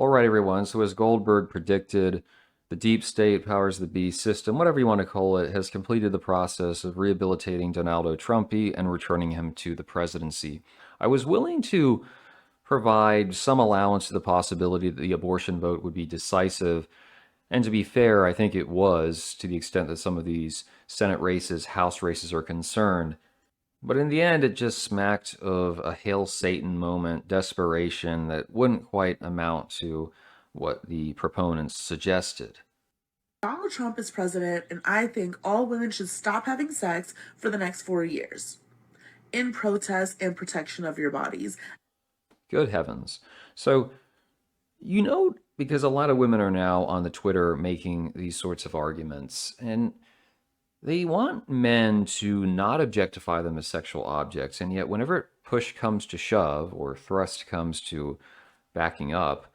All right, everyone. So, as Goldberg predicted, the deep state powers that be system, whatever you want to call it, has completed the process of rehabilitating Donaldo Trumpi and returning him to the presidency. I was willing to provide some allowance to the possibility that the abortion vote would be decisive. And to be fair, I think it was, to the extent that some of these Senate races, House races are concerned. But in the end, it just smacked of a Hail Satan moment, desperation that wouldn't quite amount to what the proponents suggested. Donald Trump is president, and I think all women should stop having sex for the next 4 years in protest and protection of your bodies. Good heavens. So, because a lot of women are now on the Twitter making these sorts of arguments, and they want men to not objectify them as sexual objects, and yet whenever push comes to shove or thrust comes to backing up,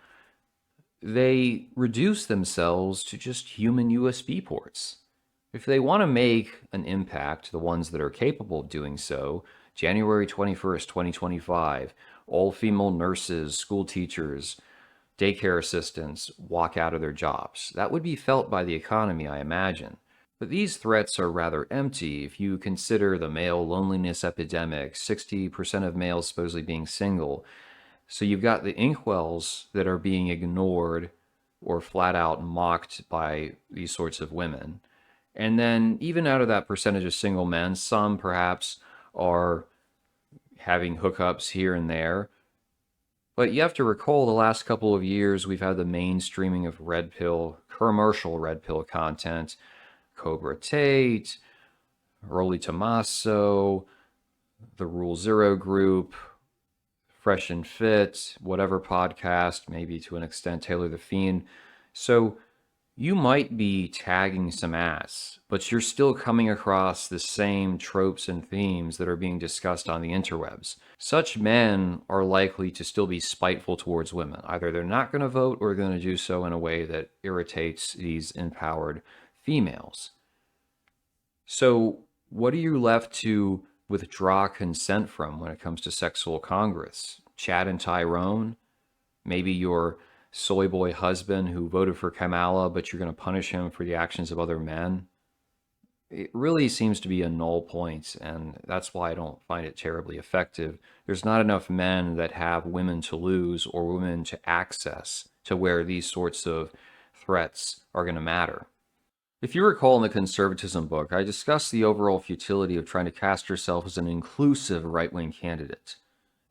they reduce themselves to just human USB ports. If they want to make an impact, the ones that are capable of doing so, January 21st, 2025, all female nurses, school teachers, daycare assistants walk out of their jobs. That would be felt by the economy, I imagine. But these threats are rather empty if you consider the male loneliness epidemic, 60% of males supposedly being single. So you've got the inkwells that are being ignored or flat out mocked by these sorts of women. And then, even out of that percentage of single men, some perhaps are having hookups here and there. But you have to recall the last couple of years, we've had the mainstreaming of red pill, commercial red pill content. Cobra Tate, Rolly Tommaso, the Rule Zero Group, Fresh and Fit, whatever podcast, maybe to an extent, Taylor the Fiend. So you might be tagging some ass, but you're still coming across the same tropes and themes that are being discussed on the interwebs. Such men are likely to still be spiteful towards women. Either they're not going to vote or they're going to do so in a way that irritates these empowered females. So, what are you left to withdraw consent from when it comes to sexual congress? Chad and Tyrone? Maybe your soy boy husband who voted for Kamala, but you're going to punish him for the actions of other men? It really seems to be a null point, and that's why I don't find it terribly effective. There's not enough men that have women to lose or women to access to where these sorts of threats are going to matter. If you recall in the conservatism book, I discussed the overall futility of trying to cast yourself as an inclusive right-wing candidate,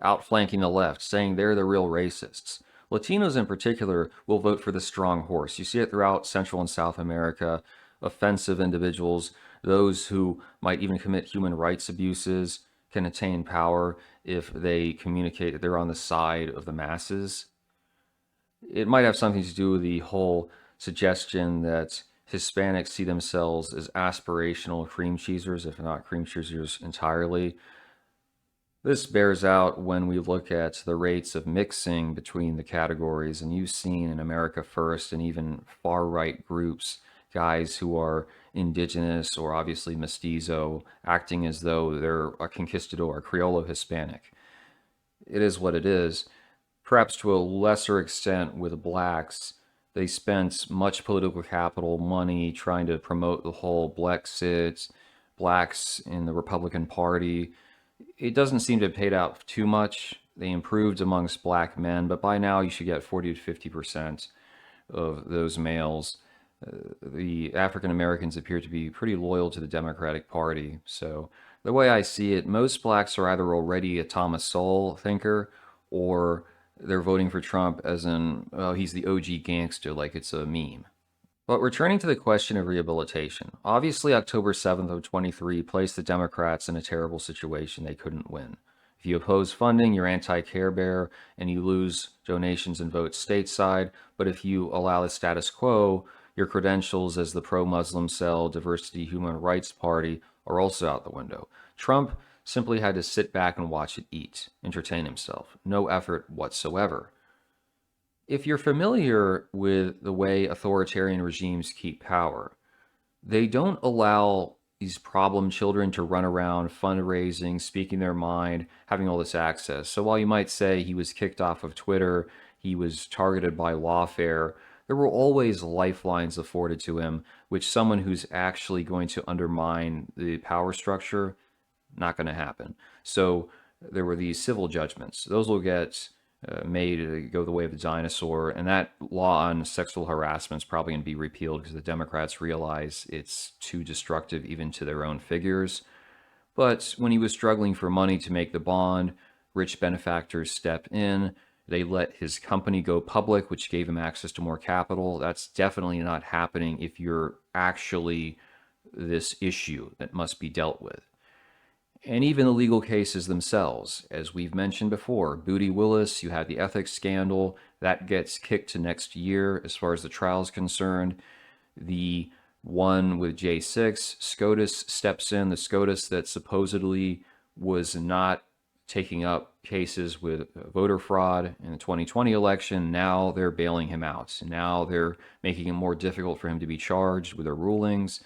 outflanking the left, saying they're the real racists. Latinos in particular will vote for the strong horse. You see it throughout Central and South America. Offensive individuals, those who might even commit human rights abuses, can attain power if they communicate that they're on the side of the masses. It might have something to do with the whole suggestion that Hispanics see themselves as aspirational cream cheesers, if not cream cheesers entirely. This bears out when we look at the rates of mixing between the categories, and you've seen in America First and even far right groups, guys who are indigenous or obviously mestizo, acting as though they're a conquistador, Criollo Hispanic. It is what it is. Perhaps to a lesser extent with blacks, they spent much political capital, money trying to promote the whole Blexit, blacks in the Republican Party. It doesn't seem to have paid out too much. They improved amongst black men, but by now you should get 40 to 50% of those males. The African Americans appear to be pretty loyal to the Democratic Party. So the way I see it, most blacks are either already a Thomas Sowell thinker or they're voting for Trump as in, oh, he's the OG gangster, like it's a meme. But returning to the question of rehabilitation, obviously October 7th of 23 placed the Democrats in a terrible situation they couldn't win. If you oppose funding, you're anti-Care Bear and you lose donations and votes stateside. But if you allow the status quo, your credentials as the pro-Muslim cell, diversity, human rights party are also out the window. Trump simply had to sit back and watch it eat, entertain himself. No effort whatsoever. If you're familiar with the way authoritarian regimes keep power, they don't allow these problem children to run around fundraising, speaking their mind, having all this access. So while you might say he was kicked off of Twitter, he was targeted by lawfare. There were always lifelines afforded to him, which someone who's actually going to undermine the power structure, not going to happen. So there were these civil judgments. Those will get made to go the way of the dinosaur, and that law on sexual harassment is probably going to be repealed because the Democrats realize it's too destructive even to their own figures. But when he was struggling for money to make the bond, rich benefactors step in. They let his company go public, which gave him access to more capital. That's definitely not happening if you're actually this issue that must be dealt with. And even the legal cases themselves. As we've mentioned before, Booty Willis, you had the ethics scandal, that gets kicked to next year as far as the trial is concerned. The one with J6, SCOTUS steps in, the SCOTUS that supposedly was not taking up cases with voter fraud in the 2020 election. Now they're bailing him out. Now they're making it more difficult for him to be charged with their rulings.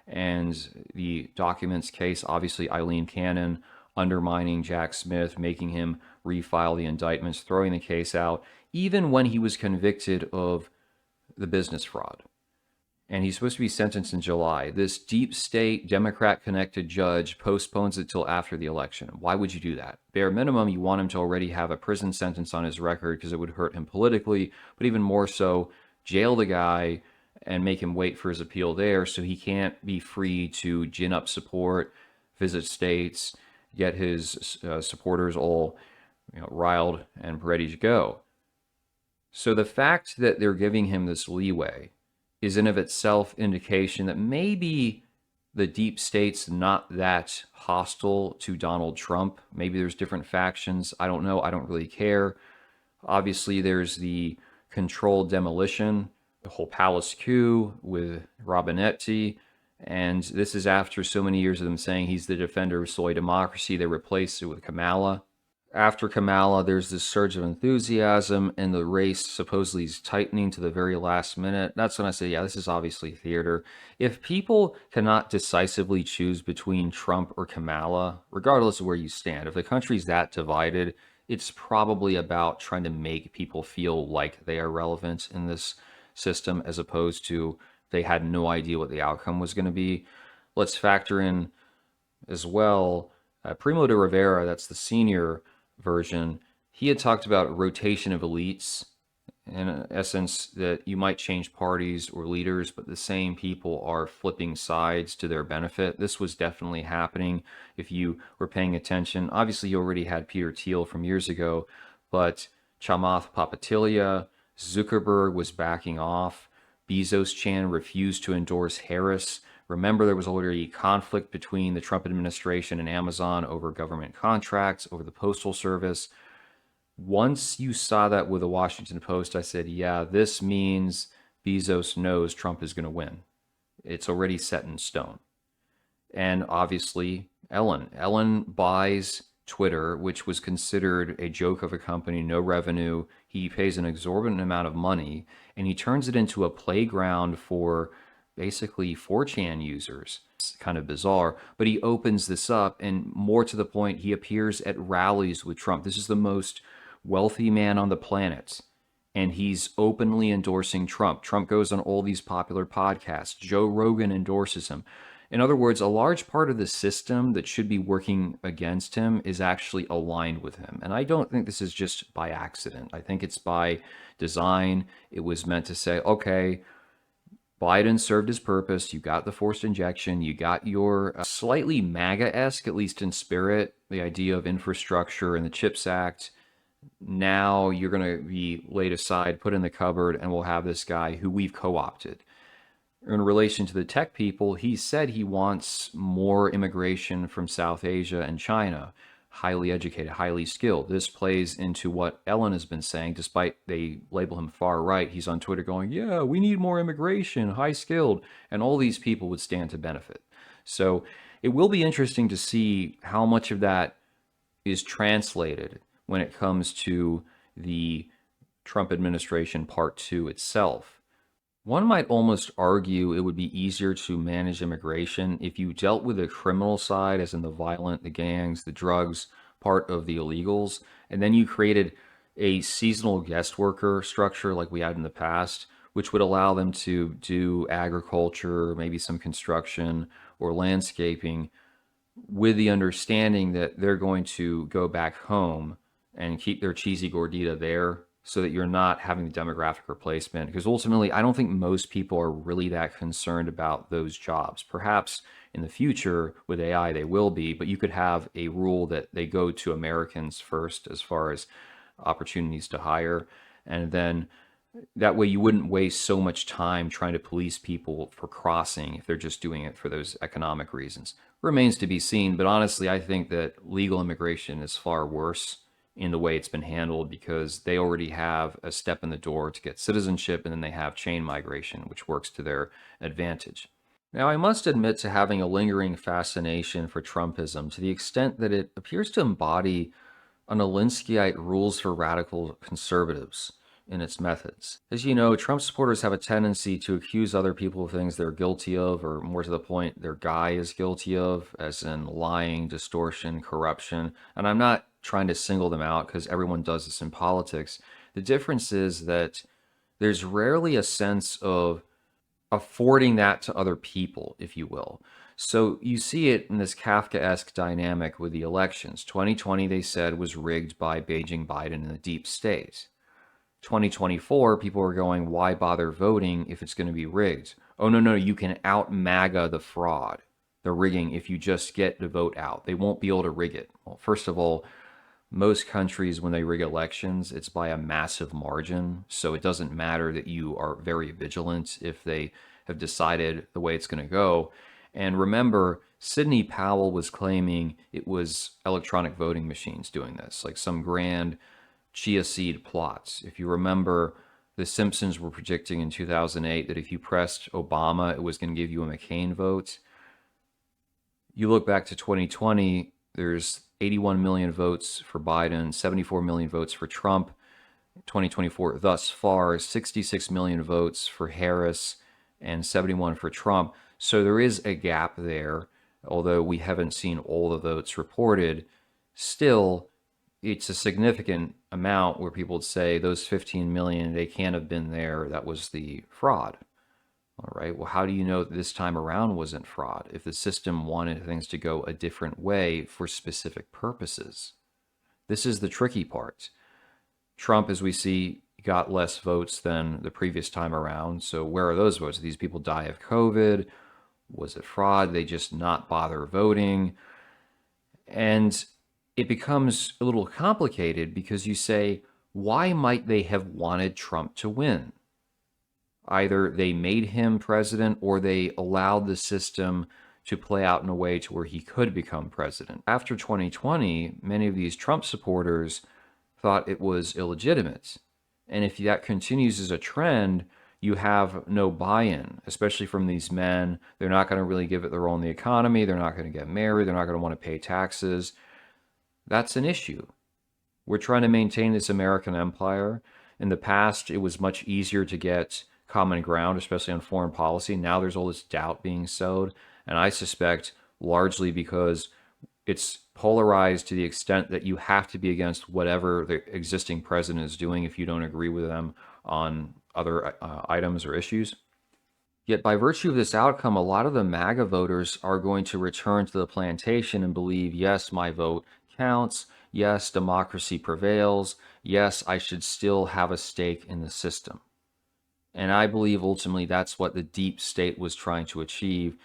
And the documents case, obviously, Eileen Cannon undermining Jack Smith, making him refile the indictments, throwing the case out, even when he was convicted of the business fraud. And he's supposed to be sentenced in July. This deep state, Democrat connected judge postpones it till after the election. Why would you do that? Bare minimum, you want him to already have a prison sentence on his record because it would hurt him politically, but even more so, jail the guy and make him wait for his appeal there so he can't be free to gin up support, visit states, get his supporters all riled and ready to go. So the fact that they're giving him this leeway is in of itself indication that maybe the deep state's not that hostile to Donald Trump. Maybe there's different factions. I don't know. I don't really care. Obviously, there's the controlled demolition, the whole palace coup with Robinetti. And this is after so many years of them saying he's the defender of soy democracy. They replaced it with Kamala. After Kamala, there's this surge of enthusiasm, and the race supposedly is tightening to the very last minute. That's when I say, yeah, this is obviously theater. If people cannot decisively choose between Trump or Kamala, regardless of where you stand, if the country's that divided, it's probably about trying to make people feel like they are relevant in this system as opposed to they had no idea what the outcome was going to be. Let's factor in as well Primo de Rivera, that's the senior version, he had talked about rotation of elites, in essence, that you might change parties or leaders, but the same people are flipping sides to their benefit. This was definitely happening if you were paying attention. Obviously, you already had Peter Thiel from years ago, but Chamath Palihapitiya, Zuckerberg was backing off. Bezos Chan refused to endorse Harris. Remember, there was already conflict between the Trump administration and Amazon over government contracts, over the Postal Service. Once you saw that with the Washington Post, I said, yeah, this means Bezos knows Trump is going to win. It's already set in stone. And obviously, Ellen. Ellen buys Twitter, which was considered a joke of a company, no revenue. He pays an exorbitant amount of money, and he turns it into a playground for basically 4chan users. It's kind of bizarre, but he opens this up, and more to the point, he appears at rallies with Trump. This is the most wealthy man on the planet, and he's openly endorsing Trump. Trump goes on all these popular podcasts. Joe Rogan endorses him. In other words, a large part of the system that should be working against him is actually aligned with him. And I don't think this is just by accident. I think it's by design. It was meant to say, okay, Biden served his purpose. You got the forced injection. You got your slightly MAGA-esque, at least in spirit, the idea of infrastructure and the CHIPS Act. Now you're going to be laid aside, put in the cupboard, and we'll have this guy who we've co-opted. In relation to the tech people, he said he wants more immigration from South Asia and China, highly educated, highly skilled. This plays into what Ellen has been saying, despite they label him far right. He's on Twitter going, yeah, we need more immigration, high skilled, and all these people would stand to benefit. So it will be interesting to see how much of that is translated when it comes to the Trump administration part two itself. One might almost argue it would be easier to manage immigration if you dealt with the criminal side, as in the violent, the gangs, the drugs part of the illegals, and then you created a seasonal guest worker structure like we had in the past, which would allow them to do agriculture, maybe some construction or landscaping, with the understanding that they're going to go back home and keep their cheesy gordita there so that you're not having the demographic replacement. Because ultimately, I don't think most people are really that concerned about those jobs. Perhaps in the future with AI, they will be, but you could have a rule that they go to Americans first as far as opportunities to hire. And then that way you wouldn't waste so much time trying to police people for crossing if they're just doing it for those economic reasons. Remains to be seen, but honestly, I think that legal immigration is far worse in the way it's been handled because they already have a step in the door to get citizenship, and then they have chain migration, which works to their advantage. Now, I must admit to having a lingering fascination for Trumpism to the extent that it appears to embody an Alinskyite rules for radical conservatives in its methods. As you know, Trump supporters have a tendency to accuse other people of things they're guilty of, or more to the point, their guy is guilty of, as in lying, distortion, corruption. And I'm not trying to single them out because everyone does this in politics. The difference is that there's rarely a sense of affording that to other people, if you will. So you see it in this Kafkaesque dynamic with the elections. 2020, they said, was rigged by Beijing, Biden, and the deep state. 2024, people are going, why bother voting if it's going to be rigged? Oh, no, no, you can out MAGA the fraud, the rigging, if you just get the vote out. They won't be able to rig it. Well, first of all, most countries, when they rig elections, it's by a massive margin. So it doesn't matter that you are very vigilant if they have decided the way it's going to go. And remember, Sidney Powell was claiming it was electronic voting machines doing this, like some grand chia seed plots. If you remember, the Simpsons were predicting in 2008 that if you pressed Obama, it was going to give you a McCain vote. You look back to 2020, there's 81 million votes for Biden, 74 million votes for Trump. 2024 thus far, 66 million votes for Harris and 71 for Trump. So there is a gap there, although we haven't seen all the votes reported. Still, it's a significant amount where people would say those 15 million, they can't have been there. That was the fraud. All right. Well, how do you know that this time around wasn't fraud if the system wanted things to go a different way for specific purposes? This is the tricky part. Trump, as we see, got less votes than the previous time around. So where are those votes? Did these people die of COVID? Was it fraud? They just not bother voting? And it becomes a little complicated because you say, why might they have wanted Trump to win? Either they made him president or they allowed the system to play out in a way to where he could become president. After 2020, many of these Trump supporters thought it was illegitimate. And if that continues as a trend, you have no buy-in, especially from these men. They're not going to really give it their all in the economy. They're not going to get married. They're not going to want to pay taxes. That's an issue. We're trying to maintain this American empire. In the past, it was much easier to get common ground, especially on foreign policy. Now there's all this doubt being sowed. And I suspect largely because it's polarized to the extent that you have to be against whatever the existing president is doing if you don't agree with them on other items or issues. Yet, by virtue of this outcome, a lot of the MAGA voters are going to return to the plantation and believe, yes, my vote counts. Yes, democracy prevails. Yes, I should still have a stake in the system. And I believe ultimately that's what the deep state was trying to achieve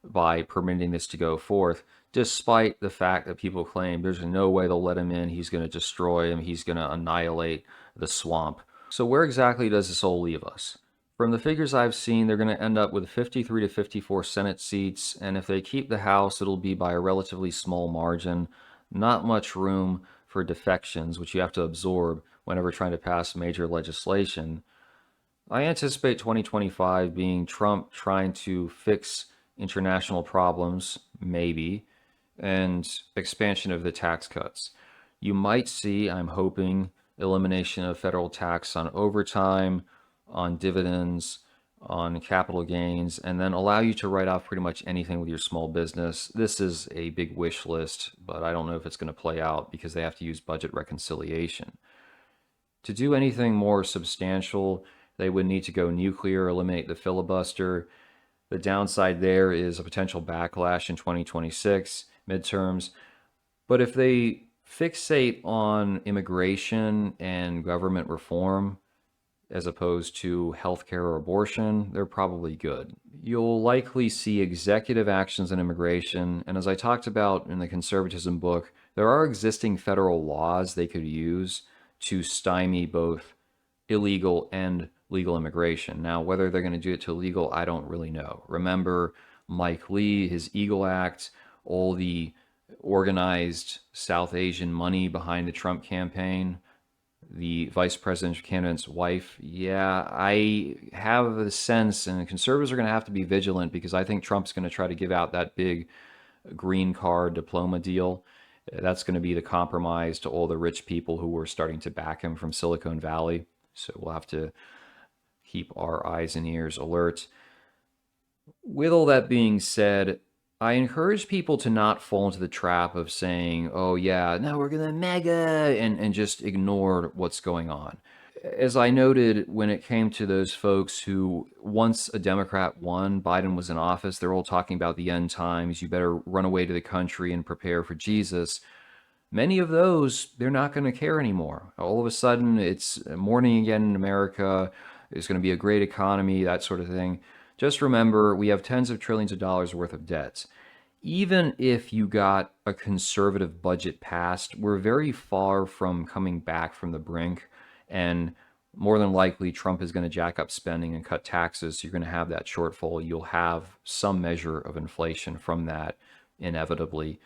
by permitting this to go forth, despite the fact that people claim there's no way they'll let him in. He's going to destroy him. He's going to annihilate the swamp. So where exactly does this all leave us? From the figures I've seen, they're going to end up with 53 to 54 Senate seats, and if they keep the House, it'll be by a relatively small margin. Not much room for defections, which you have to absorb whenever trying to pass major legislation. I anticipate 2025 being Trump trying to fix international problems, maybe, and expansion of the tax cuts. You might see, I'm hoping, elimination of federal tax on overtime, on dividends, on capital gains, and then allow you to write off pretty much anything with your small business. This is a big wish list, but I don't know if it's going to play out because they have to use budget reconciliation. To do anything more substantial, they would need to go nuclear, eliminate the filibuster. The downside there is a potential backlash in 2026 midterms. But if they fixate on immigration and government reform as opposed to healthcare or abortion, they're probably good. You'll likely see executive actions in immigration. And as I talked about in the conservatism book, there are existing federal laws they could use to stymie both illegal and legal immigration. Now, whether they're going to do it to legal, I don't really know. Remember Mike Lee, his Eagle Act, all the organized South Asian money behind the Trump campaign, the vice presidential candidate's wife. Yeah, I have the sense, and conservatives are going to have to be vigilant because I think Trump's going to try to give out that big green card diploma deal. That's going to be the compromise to all the rich people who were starting to back him from Silicon Valley. So we'll have to keep our eyes and ears alert. With all that being said, I encourage people to not fall into the trap of saying, oh, yeah, now we're going to mega, and just ignore what's going on. As I noted, when it came to those folks who, once a Democrat won, Biden was in office, they're all talking about the end times. You better run away to the country and prepare for Jesus. Many of those, they're not going to care anymore. All of a sudden, it's morning again in America. There's going to be a great economy, that sort of thing. Just remember, we have tens of trillions of dollars worth of debts. Even if you got a conservative budget passed, we're very far from coming back from the brink. And more than likely, Trump is going to jack up spending and cut taxes. So you're going to have that shortfall. You'll have some measure of inflation from that, inevitably.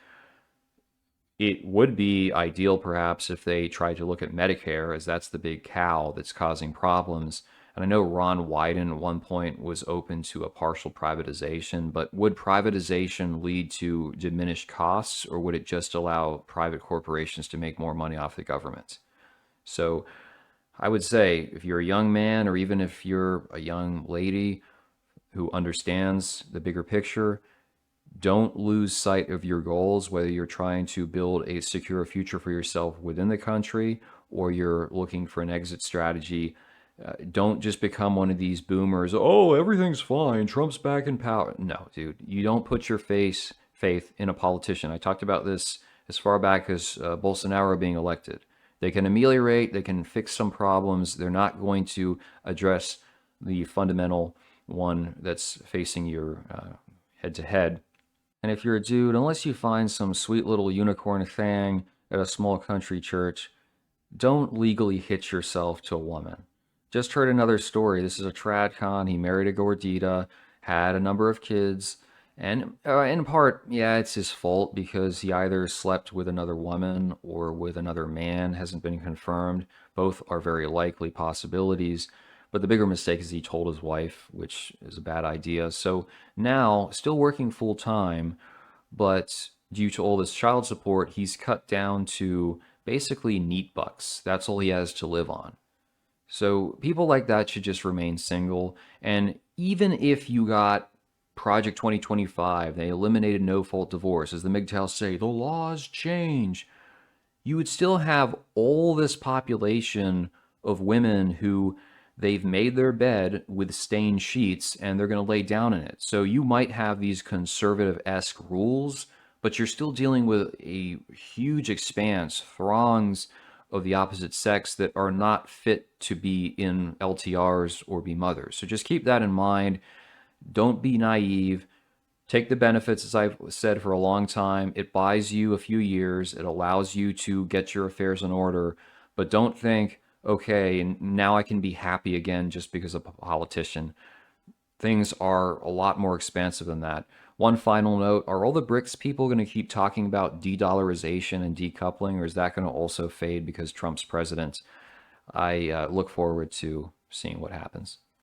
It would be ideal, perhaps, if they tried to look at Medicare, as that's the big cow that's causing problems. And I know Ron Wyden at one point was open to a partial privatization, but would privatization lead to diminished costs, or would it just allow private corporations to make more money off the government? So I would say if you're a young man, or even if you're a young lady who understands the bigger picture, don't lose sight of your goals, whether you're trying to build a secure future for yourself within the country or you're looking for an exit strategy. Don't just become one of these boomers. Oh, everything's fine. Trump's back in power. No, dude, you don't put your faith in a politician. I talked about this as far back as Bolsonaro being elected. They can ameliorate, they can fix some problems. They're not going to address the fundamental one that's facing your head to head. And if you're a dude, unless you find some sweet little unicorn thing at a small country church, don't legally hitch yourself to a woman. Just heard another story. This is a trad con. He married a gordita, had a number of kids, and in part, yeah, it's his fault because he either slept with another woman or with another man, hasn't been confirmed. Both are very likely possibilities. But the bigger mistake is he told his wife, which is a bad idea. So now, still working full time, but due to all this child support, he's cut down to basically neat bucks. That's all he has to live on. So people like that should just remain single. And even if you got Project 2025, they eliminated no fault divorce, as the MGTOWs say, the laws change, you would still have all this population of women who they've made their bed with stained sheets and they're going to lay down in it. So you might have these conservative-esque rules, but you're still dealing with a huge expanse, throngs of the opposite sex that are not fit to be in LTRs or be mothers. So just keep that in mind. Don't be naive. Take the benefits, as I've said for a long time. It buys you a few years. It allows you to get your affairs in order. But don't think, okay, now I can be happy again just because of a politician. Things are a lot more expansive than that. One final note, are all the BRICS people going to keep talking about de-dollarization and decoupling, or is that going to also fade because Trump's president? I look forward to seeing what happens.